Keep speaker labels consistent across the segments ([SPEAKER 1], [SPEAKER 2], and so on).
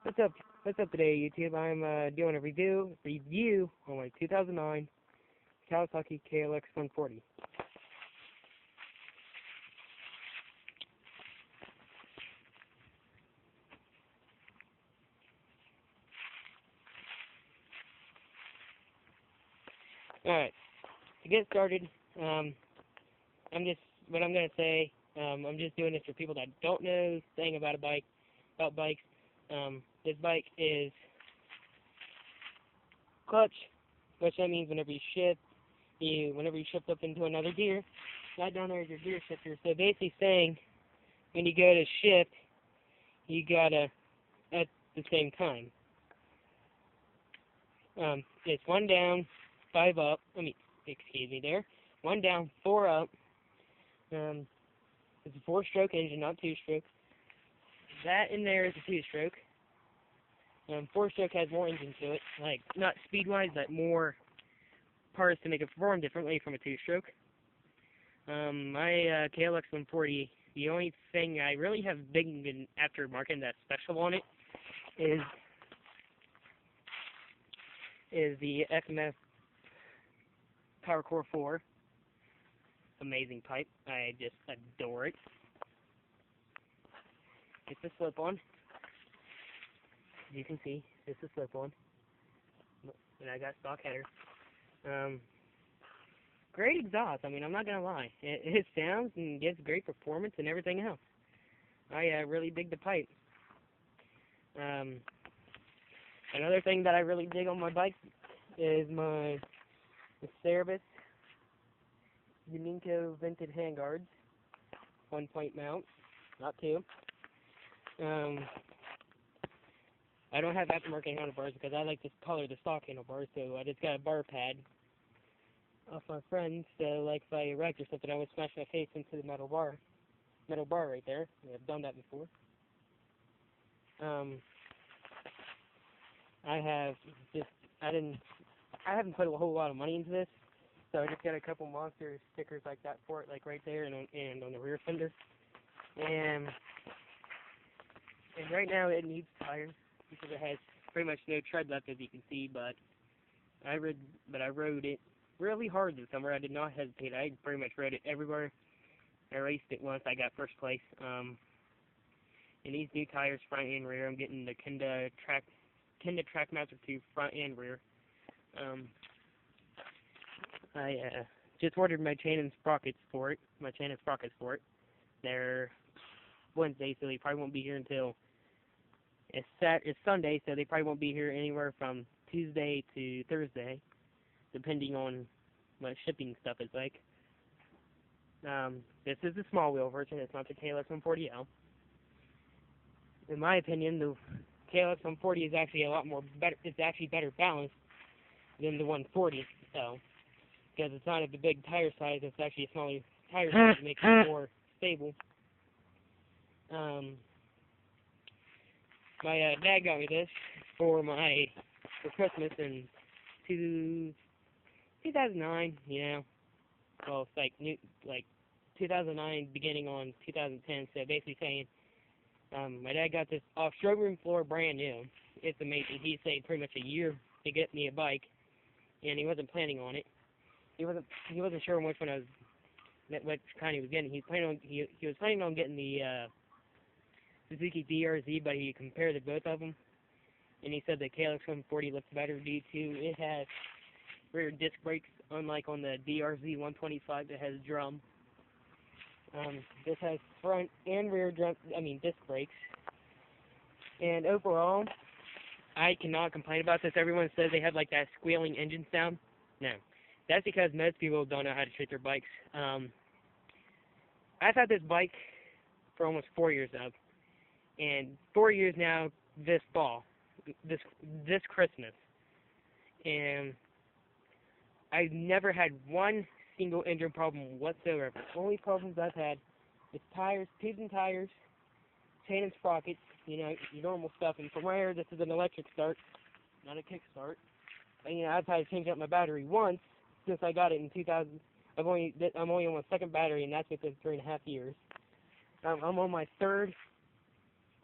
[SPEAKER 1] What's up? What's up today, YouTube? I'm doing a review on my 2009 Kawasaki Klx140. All right. To get started, I'm just what I'm gonna say. I'm just doing this for people that don't know anything about bikes. This bike is clutch, which that means whenever you shift up into another gear, that down there is your gear shifter. So basically saying when you go to shift, you gotta at the same time. It's one down, five up. Excuse me there. One down, four up. It's a 4-stroke engine, not 2-stroke. That in there is a 2-stroke. 4-stroke has more engine to it, like not speed-wise, but more parts to make it perform differently from a 2-stroke. My Klx140, the only thing I really have big in aftermarket that's special on it is the FMF Power Core 4. Amazing pipe. I just adore it. It's a slip-on. You can see it's a slip-on, and I got stock header. Great exhaust. I'm not gonna lie. It sounds and gives great performance and everything else. I really dig the pipe. Another thing that I really dig on my bike is the Cerebus Unico vented handguards, 1-point mount, not 2. I don't have aftermarket handlebars because I like to color the stock handlebars, so I just got a bar pad off my friend, so like if I wrecked or something, I would smash my face into the metal bar right there. I've done that before. I haven't put a whole lot of money into this, so I just got a couple monster stickers like that for it, like right there and on the rear fender. And right now it needs tires because it has pretty much no tread left, as you can see. But I rode it really hard this summer. I did not hesitate. I pretty much rode it everywhere. I raced it once. I got first place. It needs new tires, front and rear. I'm getting the Kenda Trackmaster 2 front and rear. I just ordered my chain and sprockets for it. They're Wednesday, so they probably won't be here until it's Sunday, so they probably won't be here anywhere from Tuesday to Thursday, depending on what shipping stuff is like. This is the small wheel version. It's not the Klx140L. In my opinion, the Klx140 is actually It's actually better balanced than the 140. So, because it's not the big tire size, it's actually a smaller tire size to make it more stable. My dad got me this for Christmas in 2009. Well, it's like 2009 beginning on 2010. So basically saying, my dad got this off showroom floor, brand new. It's amazing. He saved pretty much a year to get me a bike, and he wasn't planning on it. He wasn't sure which kind he was getting. He was planning on getting the Suzuki DRZ, but he compared the both of them, and he said the Klx140 looks better due to it has rear disc brakes, unlike on the DRZ 125 that has drum. This has front and rear disc brakes, and overall, I cannot complain about this. Everyone says they have like that squealing engine sound. No, that's because most people don't know how to treat their bikes. I've had this bike for almost 4 years now. And 4 years now, this Christmas, and I've never had one single engine problem whatsoever. The only problems I've had is tires, tubes and tires, chain and sprockets, your normal stuff. And from where this is an electric start, not a kick start. And, I've had to change out my battery once since I got it in 2000. I'm only on my second battery, and that's within 3.5 years. I'm on my third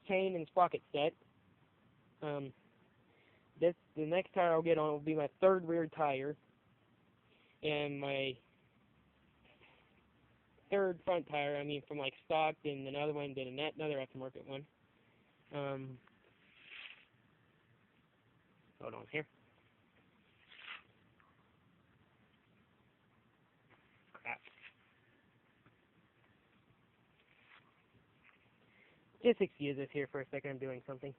[SPEAKER 1] chain and sprocket set, Um, the next tire I'll get on will be my third rear tire, and my third front tire. I mean, from like stock, and another one, then another aftermarket one. Hold on here. Crap. Just excuse us here for a second. I'm doing something.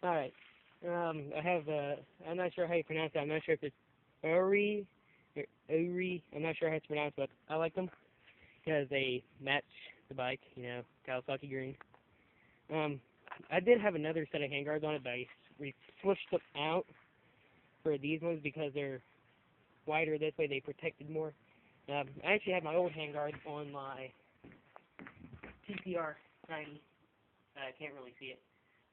[SPEAKER 1] All right. I have. I'm not sure how you pronounce it. I'm not sure if it's Uri or Uri. I'm not sure how it's pronounced, but I like them because they match the bike. You know, Kawasaki green. I did have another set of handguards on it, but we switched them out for these ones because they're wider this way. They protected more. I actually had my old handguard on my TPR 90. I can't really see it,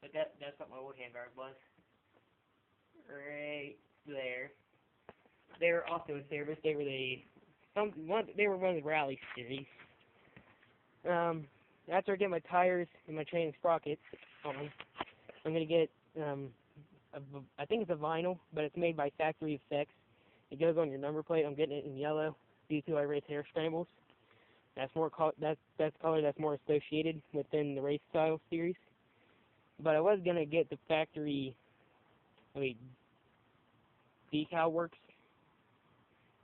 [SPEAKER 1] but that's what my old handguard was. Right there. They were also a service. They were they were one of the rally series. After I get my tires and my chain and sprockets on, I'm gonna get I think it's a vinyl, but it's made by Factory Effects. It goes on your number plate. I'm getting it in yellow due to I race hair scrambles. That's more that's color that's more associated within the race style series. But I was gonna get the factory, decal works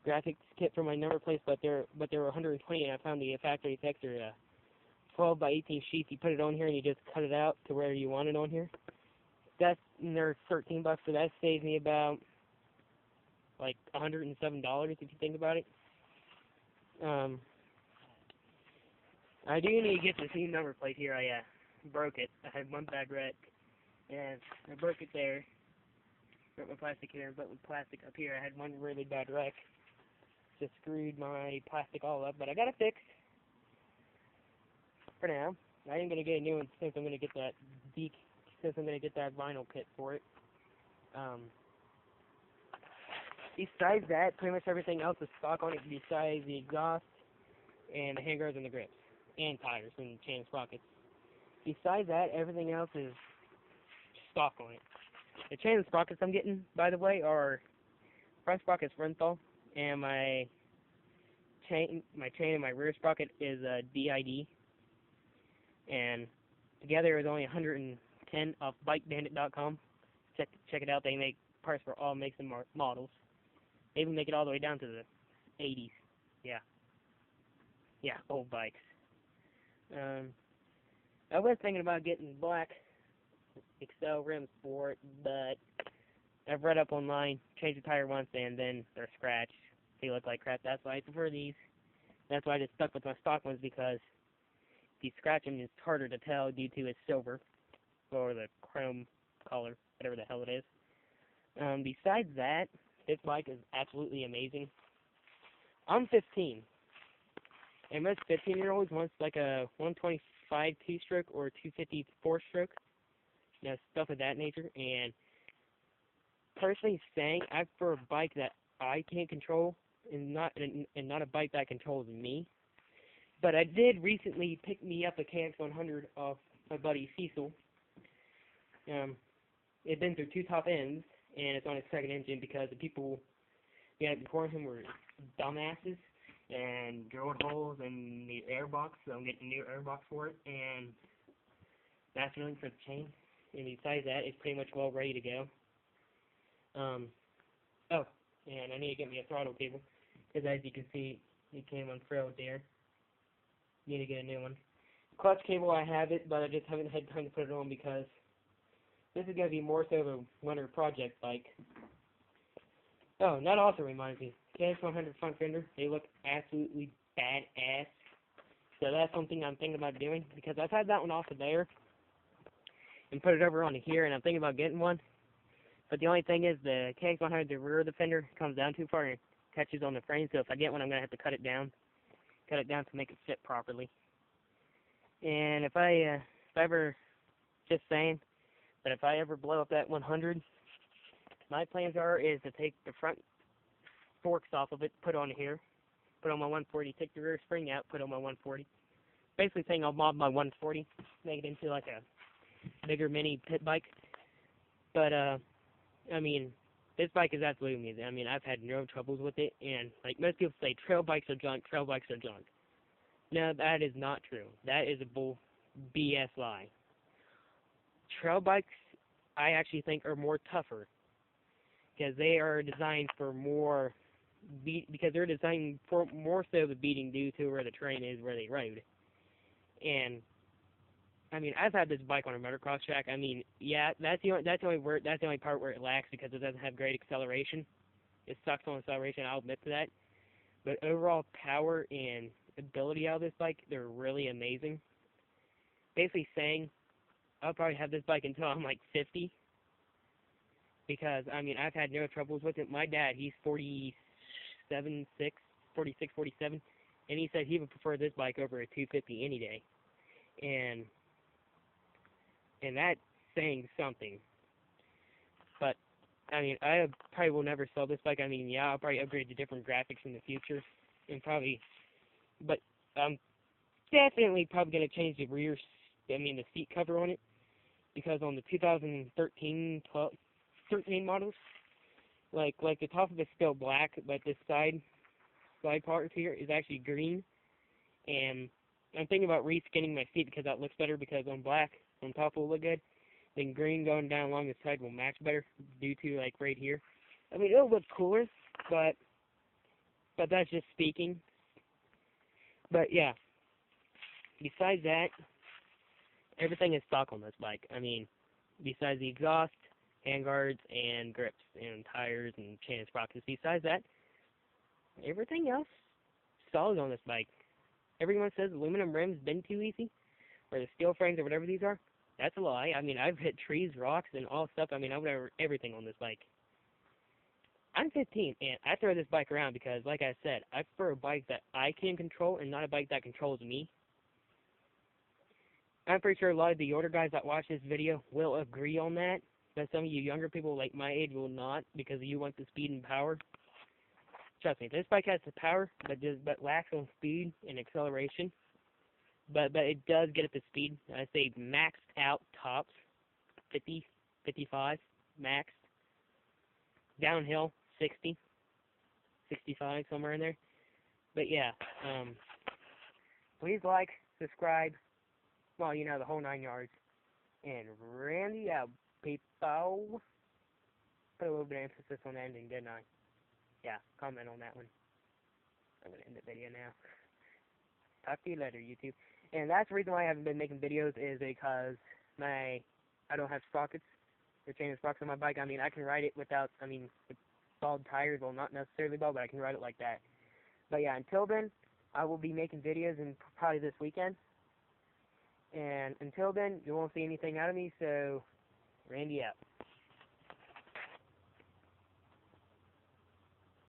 [SPEAKER 1] graphics kit for my number plates, but they were 120, and I found the factory effects are 12 by 18 sheets. You put it on here and you just cut it out to where you want it on here. They're $13, so that saves me about like $107 if you think about it. I do need to get this new number plate here. I broke it. I had one bad wreck, and I broke it there. Broke my plastic here, but with plastic up here, I had one really bad wreck. Just screwed my plastic all up, but I got it fixed for now. I am gonna get a new one since I'm gonna get that vinyl kit for it. Besides that, pretty much everything else is stock on it. Besides the exhaust and the handguards and the grips and tires and chain and sprockets. Besides that, everything else is stock on it. The chain and sprockets I'm getting, by the way, are front sprocket's Renthal, and my chain and my rear sprocket is a DID, and together it's only 110 off BikeBandit.com. Check it out. They make parts for all makes and models. They even make it all the way down to the 80s. Yeah, old bikes. I was thinking about getting black Excel rims for it, but I've read up online, changed the tire once, and then they're scratched. They look like crap. That's why I prefer these. That's why I just stuck with my stock ones, because if you scratch them, it's harder to tell due to its silver or the chrome color, whatever the hell it is. Besides that, this bike is absolutely amazing. I'm 15, and most 15-year-olds want like a 125 two-stroke or 250 four-stroke, stuff of that nature. And personally saying, I prefer a bike that I can't control and not a bike that controls me. But I did recently pick me up a Klx140 off my buddy Cecil. It'd been through two top ends, and it's on its second engine because the people who had it before him were dumbasses and drilled holes in the airbox, so I'm getting a new airbox for it, and that's really for the chain. And besides that, it's pretty much well ready to go. Oh, and I need to get me a throttle cable, because as you can see, it came unfurled there. Need to get a new one. Clutch cable, I have it, but I just haven't had time to put it on because this is going to be more so of a winter project bike. Oh, that also reminds me. Klx140 front fender, they look absolutely badass. So that's something I'm thinking about doing, because I've had that one off of there and put it over onto here, and I'm thinking about getting one. But the only thing is the Klx140, the rear of the fender comes down too far and catches on the frame, so if I get one, I'm going to have to cut it down to make it fit properly. And if I ever, just saying, but if I ever blow up that 100, my plans is to take the front forks off of it, put on here, put on my 140, take the rear spring out, put on my 140. Basically saying I'll mob my 140, make it into like a bigger mini pit bike. But I mean, this bike is absolutely amazing. I mean, I've had no troubles with it, and like most people say, trail bikes are junk. Trail bikes are junk. No, that is not true. That is a BS lie. Trail bikes, I actually think, are more tougher because they are designed for more because they're designed for more so the beating due to where the terrain is where they rode. And I mean, I've had this bike on a motocross track. I mean, yeah, that's the only part where it lacks because it doesn't have great acceleration. It sucks on acceleration. I'll admit to that. But overall power and ability out of this bike, they're really amazing. Basically saying I'll probably have this bike until I'm like 50 because I mean I've had no troubles with it. My dad, he's 47, 46, 47, and he said he would prefer this bike over a 250 any day. And that's saying something. But I mean, I probably will never sell this bike. I mean, yeah, I'll probably upgrade to different graphics in the future, and probably, but I'm definitely probably gonna change the the seat cover on it because on the 2013, 13 models, like the top of it's still black, but this side part here is actually green, and I'm thinking about reskinning my seat because that looks better because on black on top will look good. Then green going down along the side will match better due to like right here. I mean it'll look cooler, but that's just speaking. But yeah, besides that, everything is stock on this bike. I mean, besides the exhaust, handguards, and grips, and tires, and chain and sprockets. Besides that, everything else solid on this bike. Everyone says aluminum rims been too easy, or the steel frames or whatever these are. That's a lie. I mean, I've hit trees, rocks, and all stuff. I mean, I've done everything on this bike. I'm 15, and I throw this bike around because, like I said, I prefer a bike that I can control and not a bike that controls me. I'm pretty sure a lot of the older guys that watch this video will agree on that, but some of you younger people like my age will not because you want the speed and power. Trust me, this bike has the power, but lacks on speed and acceleration. But it does get at the speed. I say maxed out tops, 50, 55, maxed. Downhill, 60, 65, somewhere in there. But yeah, please like, subscribe, well, you know, the whole 9 yards. And Randy out, people. Put a little bit of emphasis on the ending, didn't I? Yeah, comment on that one. I'm going to end the video now. Talk to you later, YouTube. And that's the reason why I haven't been making videos is because I don't have sprockets or chain sprockets on my bike. I mean, I can ride it without, with bald tires. Well, not necessarily bald, but I can ride it like that. But yeah, until then, I will be making videos in probably this weekend. And until then, you won't see anything out of me, so Randy out.